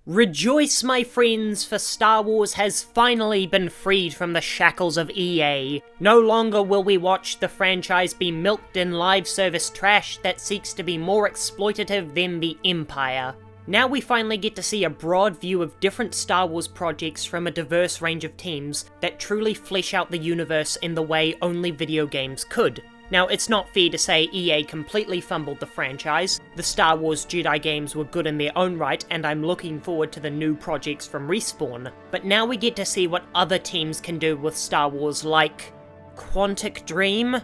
Rejoice, my friends, for Star Wars has finally been freed from the shackles of EA. No longer will we watch the franchise be milked in live service trash that seeks to be more exploitative than the Empire. Now we finally get to see a broad view of different Star Wars projects from a diverse range of teams that truly flesh out the universe in the way only video games could. Now, it's not fair to say EA completely fumbled the franchise. The Star Wars Jedi games were good in their own right, and I'm looking forward to the new projects from Respawn. But now we get to see what other teams can do with Star Wars, like Quantic Dream?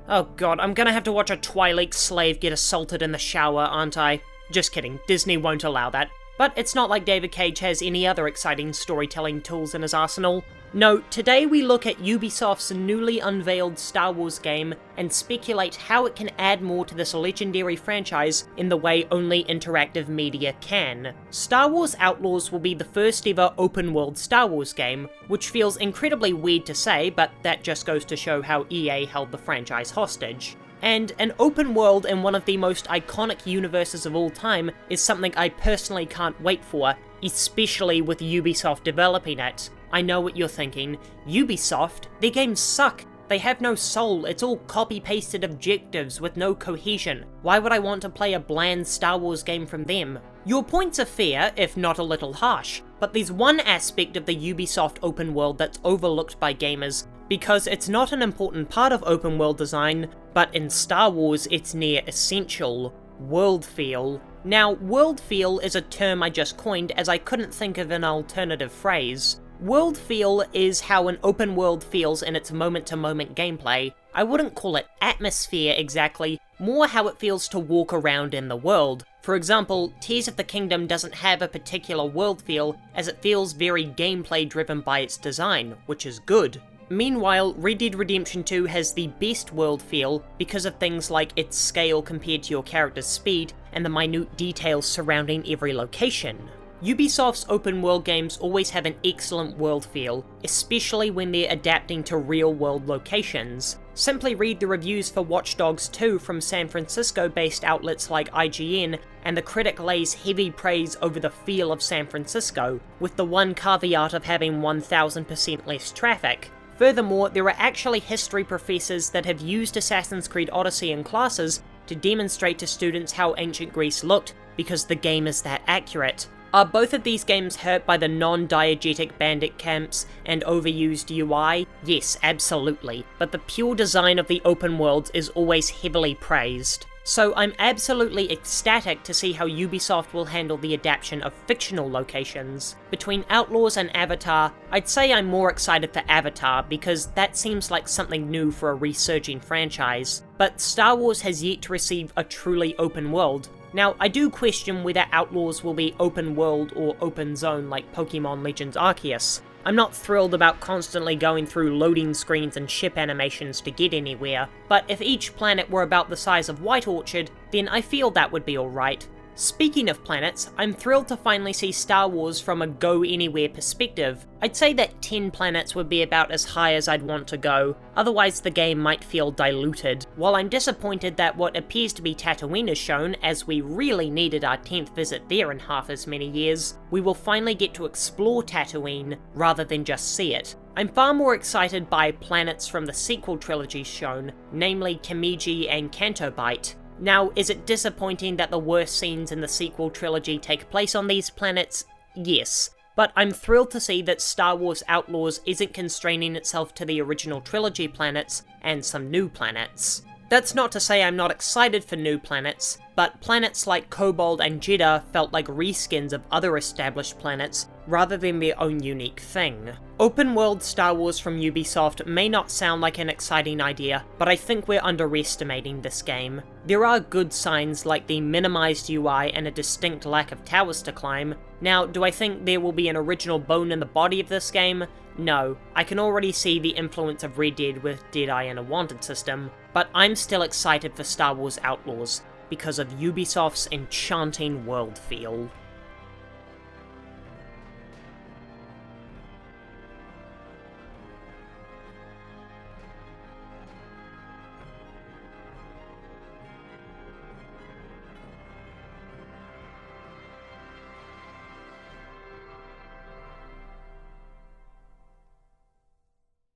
Oh god, I'm gonna have to watch a Twi'lek slave get assaulted in the shower, aren't I? Just kidding, Disney won't allow that. But it's not like David Cage has any other exciting storytelling tools in his arsenal. No, today we look at Ubisoft's newly unveiled Star Wars game and speculate how it can add more to this legendary franchise in the way only interactive media can. Star Wars Outlaws will be the first ever open-world Star Wars game, which feels incredibly weird to say, but that just goes to show how EA held the franchise hostage. And an open world in one of the most iconic universes of all time is something I personally can't wait for, especially with Ubisoft developing it. I know what you're thinking. Ubisoft? Their games suck. They have no soul, it's all copy-pasted objectives with no cohesion. Why would I want to play a bland Star Wars game from them? Your points are fair, if not a little harsh, but there's one aspect of the Ubisoft open world that's overlooked by gamers, because it's not an important part of open world design, but in Star Wars it's near essential. World feel. Now, world feel is a term I just coined as I couldn't think of an alternative phrase. World feel is how an open world feels in its moment-to-moment gameplay. I wouldn't call it atmosphere exactly, more how it feels to walk around in the world. For example, Tears of the Kingdom doesn't have a particular world feel, as it feels very gameplay driven by its design, which is good. Meanwhile, Red Dead Redemption 2 has the best world feel because of things like its scale compared to your character's speed and the minute details surrounding every location. Ubisoft's open world games always have an excellent world feel, especially when they're adapting to real world locations. Simply read the reviews for Watch Dogs 2 from San Francisco-based outlets like IGN, and the critic lays heavy praise over the feel of San Francisco, with the one caveat of having 1000% less traffic. Furthermore, there are actually history professors that have used Assassin's Creed Odyssey in classes to demonstrate to students how ancient Greece looked, because the game is that accurate. Are both of these games hurt by the non-diegetic bandit camps and overused UI? Yes, absolutely, but the pure design of the open worlds is always heavily praised. So I'm absolutely ecstatic to see how Ubisoft will handle the adaptation of fictional locations. Between Outlaws and Avatar, I'd say I'm more excited for Avatar because that seems like something new for a resurging franchise. But Star Wars has yet to receive a truly open world. Now, I do question whether Outlaws will be open world or open zone like Pokemon Legends Arceus. I'm not thrilled about constantly going through loading screens and ship animations to get anywhere, but if each planet were about the size of White Orchard, then I feel that would be alright. Speaking of planets, I'm thrilled to finally see Star Wars from a go-anywhere perspective. I'd say that 10 planets would be about as high as I'd want to go, otherwise the game might feel diluted. While I'm disappointed that what appears to be Tatooine is shown, as we really needed our 10th visit there in half as many years, we will finally get to explore Tatooine rather than just see it. I'm far more excited by planets from the sequel trilogy shown, namely Kamiji and Canto Bight. Now, is it disappointing that the worst scenes in the sequel trilogy take place on these planets? Yes. But I'm thrilled to see that Star Wars Outlaws isn't constraining itself to the original trilogy planets and some new planets. That's not to say I'm not excited for new planets, but planets like Cobalt and Jeddah felt like reskins of other established planets rather than their own unique thing. Open world Star Wars from Ubisoft may not sound like an exciting idea, but I think we're underestimating this game. There are good signs like the minimized UI and a distinct lack of towers to climb. Now, do I think there will be an original bone in the body of this game? No. I can already see the influence of Red Dead with Deadeye and a Wanted system, but I'm still excited for Star Wars Outlaws because of Ubisoft's enchanting world feel.